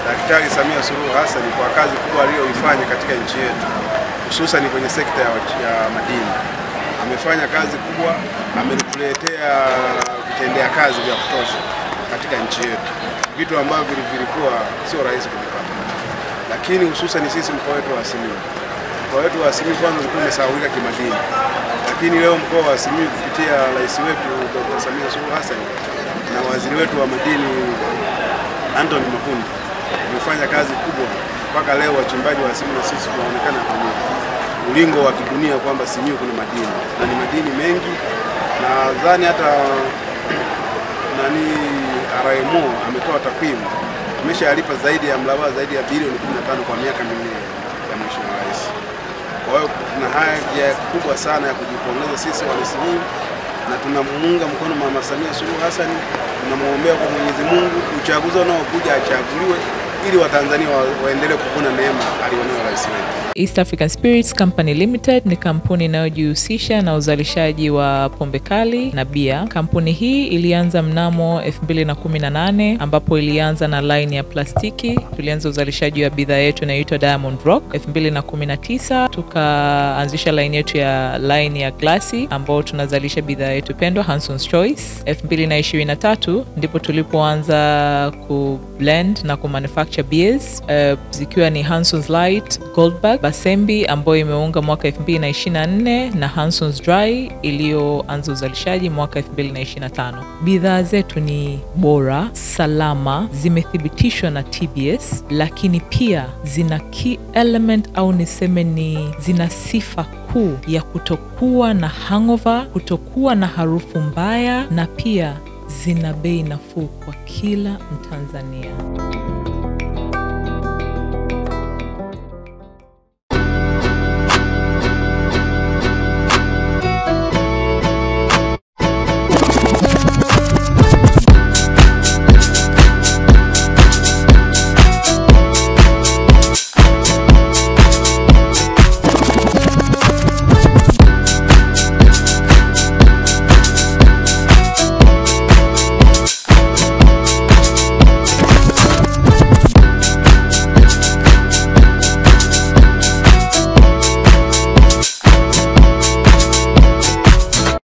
Daktari Samia Suluhu Hassan kwa kazi kubwa aliyoifanya katika nchi yetu, hususan kwenye sekta ya madini. Amefanya kazi kubwa, ametuletea vitendea kazi vya kutosha katika nchi yetu, vitu ambavyo vilikuwa sio rahisi kuvipata, lakini hususan sisi mkoa wetu wa Simiyu. Mkoa wetu wa Simiyu kwanza ulikuwa umesahaulika kimadini, lakini leo mkoa wa Simiyu kupitia rais wetu Dr. Samia Suluhu Hassan na waziri wetu wa madini Anthony Mavunde umefanya kazi kubwa mpaka leo wachimbaji wa Simiyu na sisi tunaonekana kwenye ulingo wa kidunia kwamba Simiyu kuna madini na ni madini mengi. Na nadhani hata RMO ametoa takwimu, tumeshalipa zaidi ya mlaba zaidi ya bilioni 15 kwa miaka minne ya Mheshimiwa Rais. Kwa hiyo tuna haja kubwa sana ya kujipongeza sisi wa Simiyu, na tunamuunga mkono Mama Samia Suluhu Hassan. Tunamuombea kwa Mwenyezi Mungu uchaguzi unaokuja achaguliwe ili Watanzania waendelee kuvuna neema alionayo rais wetu. East African Spirits Company Limited ni kampuni inayojihusisha na uzalishaji wa pombe kali na bia. Kampuni hii ilianza mnamo 2018 ambapo ilianza na line ya plastiki. Tulianza uzalishaji wa bidhaa yetu inayoitwa Diamond Rock. 2019 tukaanzisha line yetu ya line ya glasi ambao tunazalisha bidhaa yetu pendwa Hanson's Choice. 2023 ndipo tulipoanza ku blend na ku manufacture beers zikiwa ni Hanson's Light, Goldberg, Basembi ambayo imeunga mwaka 2024 na Hanson's Dry iliyoanza uzalishaji mwaka 2025. Bidhaa zetu ni bora, salama, zimethibitishwa na TBS, lakini pia zina key element au niseme ni zina sifa kuu ya kutokuwa na hangover, kutokuwa na harufu mbaya, na pia zina bei nafuu kwa kila Mtanzania.